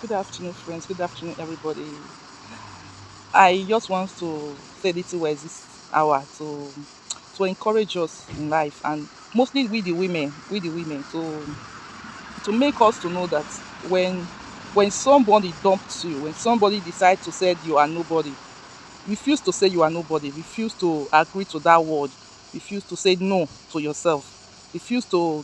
Good afternoon, friends. Good afternoon, everybody. I just want to say little words this hour to encourage us in life, and mostly we the women, to make us to know that when when somebody dumps you, when somebody decides to say you are nobody, refuse to say you are nobody. Refuse to agree to that word. Refuse to say no to yourself. Refuse to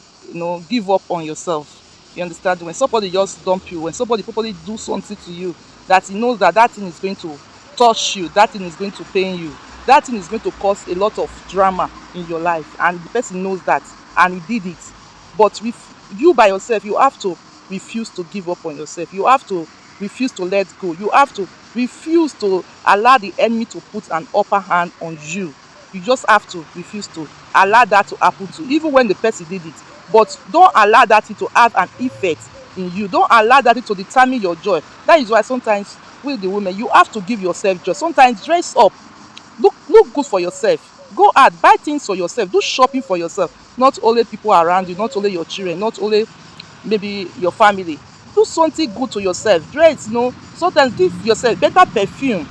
give up on yourself. You understand? When somebody just dump you, when somebody probably do something to you that he knows that that thing is going to touch you, that thing is going to pain you, that thing is going to cause a lot of drama in your life, and the person knows that, and he did it. But with you by yourself, you have to refuse to give up on yourself. You have to refuse to let go. You have to refuse to allow the enemy to put an upper hand on you. You just have to refuse to allow that to happen to you, even when the person did it. But don't allow that thing to have an effect in you. Don't allow that thing to determine your joy. That is why sometimes with the women, you have to give yourself joy. Sometimes dress up, look good for yourself, go out, buy things for yourself, do shopping for yourself. Not only people around you, not only your children, not only maybe your family. Do something good to yourself. Dress, sometimes give yourself better perfume.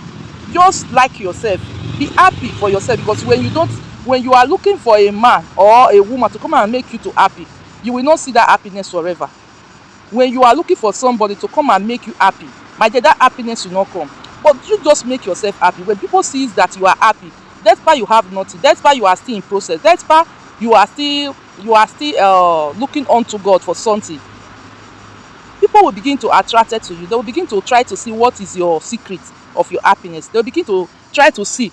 Just like yourself, be happy for yourself, because when you are looking for a man or a woman to come and make you to happy, you will not see that happiness forever. When you are looking for somebody to come and make you happy, my dear, that happiness will not come. But you just make yourself happy. When people sees that you are happy, that's why you have nothing, that's why you are still in process, that's why you are still looking unto God for something. People will begin to attract to you. They will begin to try to see what is your secret of your happiness. They'll begin to try to see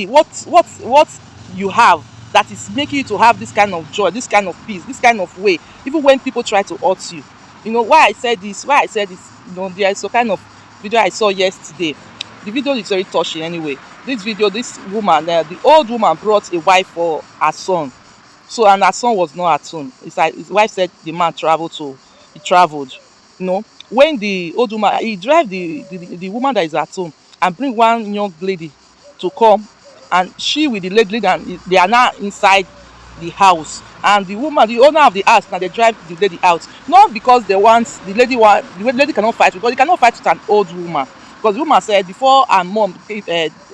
what you have that is making you to have this kind of joy, this kind of peace, this kind of way, even when people try to hurt you. Why I said this, there is a kind of video I saw yesterday. The video is very touching anyway. This video, this woman, the old woman brought a wife for her son. So, and her son was not at home. It's like his wife said the man traveled. When the old woman, he drive the woman that is at home and bring one young lady to come, and she with the lady, and they are now inside the house, and the owner of the house, now they drive the lady out, not because they want the lady cannot fight, because he cannot fight with an old woman, because the woman said before her mom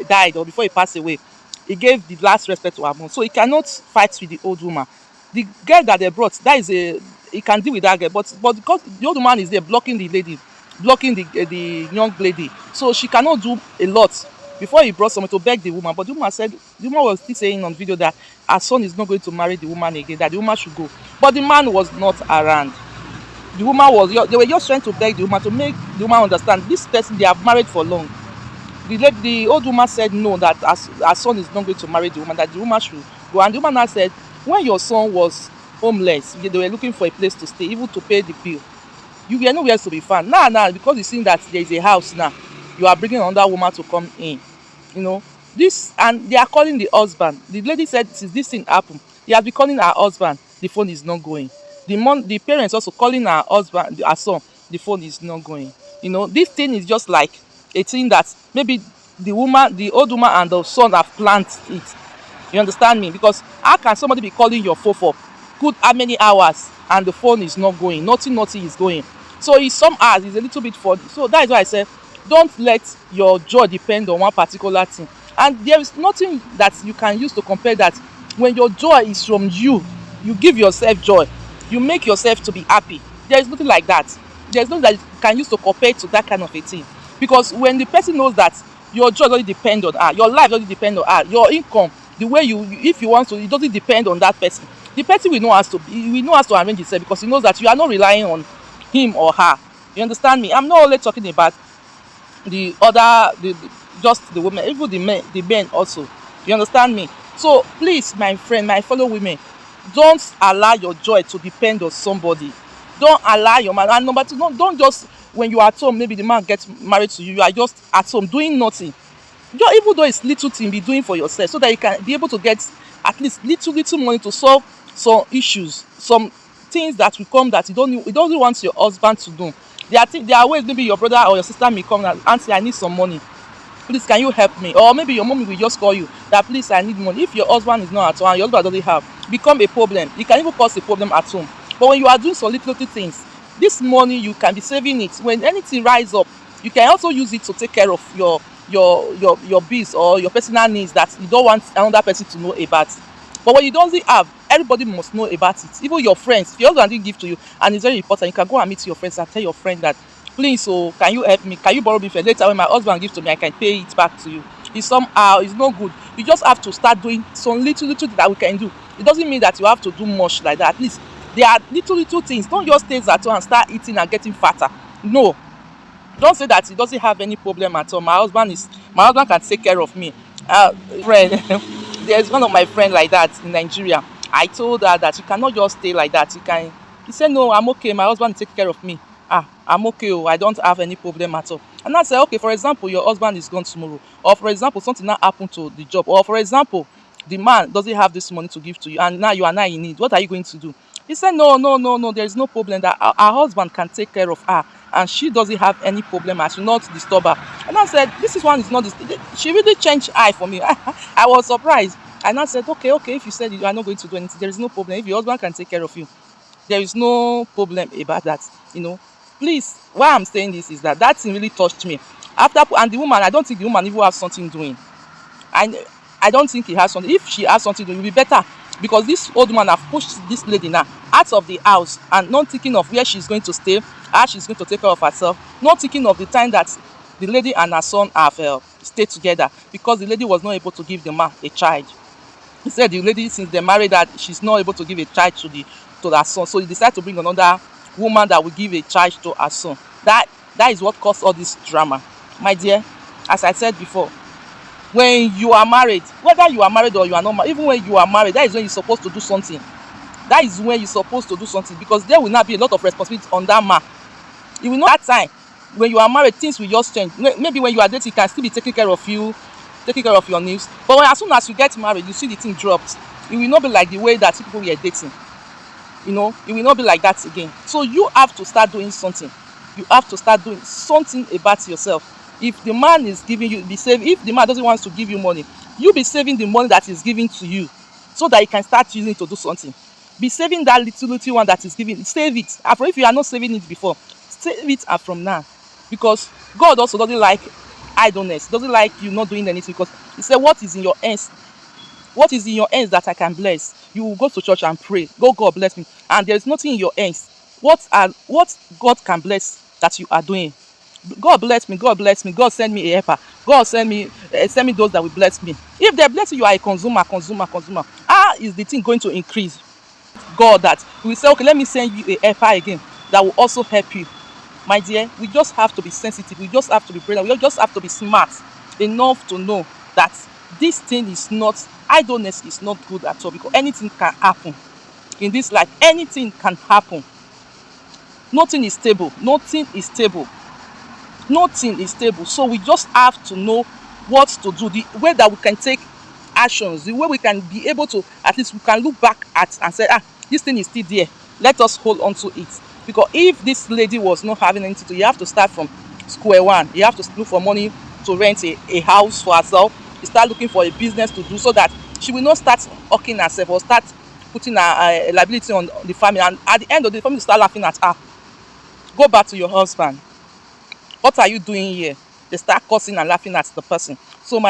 died, or before he passed away, he gave the last respect to her mom, so he cannot fight with the old woman. The girl that they brought, that is a he can deal with that girl, but because the old woman is there blocking the lady, blocking the young lady, so she cannot do a lot. Before he brought someone to beg the woman, but the woman said, the woman was still saying on video that her son is not going to marry the woman again, that the woman should go, but the man was not around. The woman was They were just trying to beg the woman, to make the woman understand this person, they have married for long. The old woman said no, that her son is not going to marry the woman, that the woman should go. And the woman now said, when your son was homeless, they were looking for a place to stay, even to pay the bill, you were nowhere to be found. Now because you see that there is a house now, you are bringing another woman to come in. This, and they are calling the husband. The lady said since this thing happened, they have been calling her husband, the phone is not going. The parents also calling her husband, her son, the phone is not going. This thing is just like a thing that maybe the old woman and the son have planned it. You understand me? Because how can somebody be calling your phone for good how many hours and the phone is not going, nothing is going? So it's some hours, it's a little bit funny. So that is why I say, don't let your joy depend on one particular thing. And there is nothing that you can use to compare that. When your joy is from you, you give yourself joy, you make yourself to be happy. There is nothing like that. There is nothing that you can use to compare to that kind of a thing. Because when the person knows that your joy doesn't depend on her, your life doesn't depend on her, your income, the way if you want to, it doesn't depend on that person. The person will know how to arrange itself, because he knows that you are not relying on him or her. You understand me? I'm not only talking about just the women, even the men also. You understand me? So please, my friend, my fellow women, don't allow your joy to depend on somebody. Don't allow your man. And number two, don't just, when you are at home, maybe the man gets married to you, you are just at home doing nothing. Even though it's little thing, be doing for yourself, so that you can be able to get at least little money to solve some issues, some things that will come that you don't want your husband to do. There are ways, maybe your brother or your sister may come and, auntie, I need some money, please can you help me? Or maybe your mom will just call you that, please, I need money. If your husband is not at home and your husband doesn't have, become a problem. It can even cause a problem at home. But when you are doing some little things, This money you can be saving it. When anything rise up, you can also use it to take care of your bills or your personal needs that you don't want another person to know about. But when you don't have, everybody must know about it. Even your friends, if your husband didn't give to you and it's very important, you can go and meet your friends and tell your friend that, please, so can you help me, can you borrow me for later when my husband gives to me, I can pay it back to you. It's somehow, it's not good. You just have to start doing some little that we can do. It doesn't mean that you have to do much like that. At least there are little things. Don't just stay at home and start eating and getting fatter. No, don't say that he doesn't have any problem at all. My husband can take care of me. Friend, there's one of my friend like that in Nigeria. I told her that you cannot just stay like that. He said, no, I'm okay, my husband take care of me. I'm okay, oh, I don't have any problem at all. And I said, okay, for example, your husband is gone tomorrow, or for example, something now happened to the job, or for example, the man doesn't have this money to give to you and now you are not in need. What are you going to do? He said, no, no, no, no, there is no problem, that her husband can take care of her and she doesn't have any problem. I should not disturb her. And I said, this is one is not this. She really changed eye for me. I was surprised. And I said, okay, if you said you are not going to do anything, there is no problem. If your husband can take care of you, there is no problem about that. Please, why I'm saying this is that thing really touched me. And the woman, I don't think the woman even has something doing. I don't think he has something. If she has something doing, it will be better, because this old man have pushed this lady now out of the house and not thinking of where she's going to stay, how she's going to take care of herself, not thinking of the time that the lady and her son have stayed together, because the lady was not able to give the man a child. He said the lady, since they married, that she's not able to give a child to her son, so he decided to bring another woman that will give a child to her son. That is what caused all this drama. My dear, as I said before, when you are married, whether you are married or you are not married, even when you are married, that is when you're supposed to do something. That is when you're supposed to do something, because there will not be a lot of responsibility on that man. You will not, that time when you are married, things will just change. Maybe when you are dating, he can still be taking care of you, taking care of your needs, but as soon as you get married, you see the thing dropped. It will not be like the way that people were dating. It will not be like that again. So you have to start doing something. You have to start doing something about yourself. If the man is giving you, be saving. If the man doesn't want to give you money, you be saving the money that is giving to you, so that you can start using it to do something. Be saving that little one that is giving. Save it. After, if you are not saving it before, save it from now, because God also doesn't like idleness. Doesn't like you not doing anything, because He said, "What is in your hands? What is in your hands that I can bless?" You will go to church and pray, God bless me, and there is nothing in your hands. What God can bless that you are doing? God bless me, God send me a helper, God send me those that will bless me. If they bless you, you are a consumer. How is the thing going to increase? God, that we will say, okay, let me send you a helper again that will also help you. My dear, we just have to be sensitive, we just have to be brilliant, we just have to be smart enough to know that this thing is not, idleness is not good at all, because anything can happen in this life. Anything can happen. Nothing is stable. So we just have to know what to do, the way that we can take actions, the way we can be able to, at least we can look back at and say, this thing is still there, let us hold on to it. Because if this lady was not having anything to, you have to start from square one. You have to look for money to rent a house for herself. You start looking for a business to do, so that she will not start hawking herself or start putting a liability on the family, and at the end of the family start laughing at her. Go back to your husband. What are you doing here? They start cursing and laughing at the person. So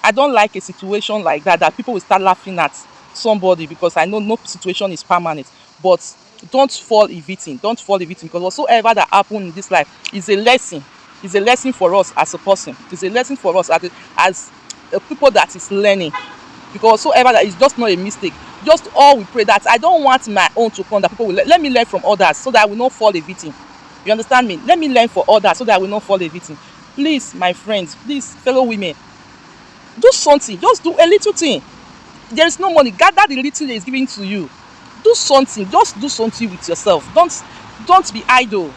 I don't like a situation like that people will start laughing at somebody, because I know no situation is permanent. But don't fall a victim. Because whatsoever that happens in this life is a lesson. It's a lesson for us as a person. It's a lesson for us as a people that is learning. Because whatsoever that is just not a mistake. Just all we pray that I don't want my own to come, that people will let me learn from others, so that I will not fall a victim. You understand me? Let me learn for others, so that I will not fall a victim. Please, my friends, please, fellow women, do something. Just do a little thing. There is no money. Gather the little that is given to you. Do something. Just do something with yourself. Don't be idle,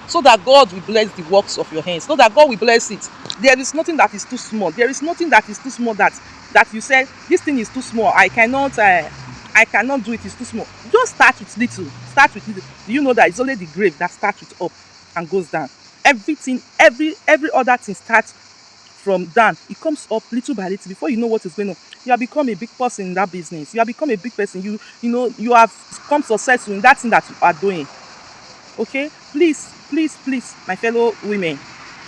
so that God will bless the works of your hands, so that God will bless it. There is nothing that is too small. There is nothing that is too small that you said, this thing is too small, I cannot do it, it's too small. Just start with little. Do you know that it's only the grave that starts with up and goes down? Everything, every other thing starts from down. It comes up little by little. Before you know what is going on, you have become a big person in that business. You have become a big person. You have come successful in that thing that you are doing. Okay, please, please, please, my fellow women,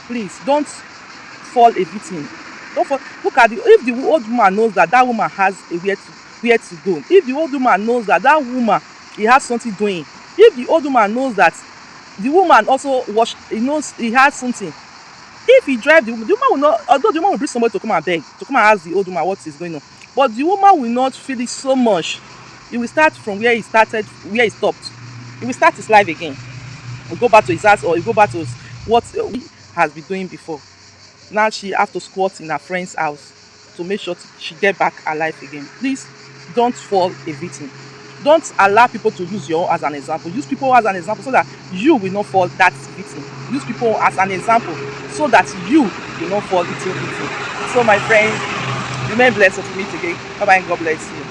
please don't fall a victim. Don't fall. Look at the, if the old woman knows that that woman has a where to go, if the old woman knows that that woman, he has something doing, if the old woman knows that the woman also wash, he knows he has something, if he drive the woman will not, although the woman will bring somebody to come and beg, to come and ask the old woman what is going on, but the woman will not feel it so much. He will start from where he started, where he stopped. He will start his life again. He'll go back to his house, or he'll go back to what he has been doing before. Now she have to squat in her friend's house to make sure she get back her life again. Please don't fall a victim. Don't allow people to use you as an example. Use people as an example so that you will not fall that victim. Use people as an example so that you will not fall into victim. So my friends, remain blessed to meet again. Bye bye and God bless you.